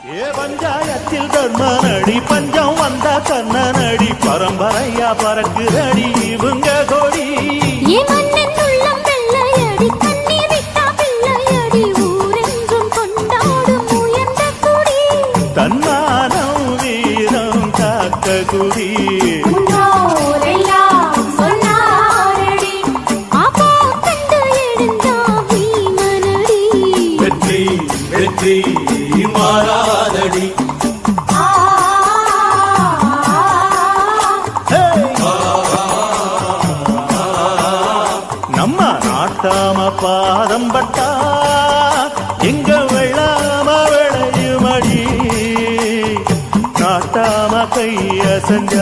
ஏ பஞ்சாயத்தில் தர்மனடி பஞ்சம் வந்த கண்ணனடி பரம்பரையா பறக்குதடி இவங்க கொடி தன்மானம் வீரம் காக்க குடி வெற்றி வெற்றி மாறாதடி நம்ம நாட்டாம பாதம் பட்டா எங்க வெள்ளாம விளையுமடி நாட்டாம கைய செஞ்ச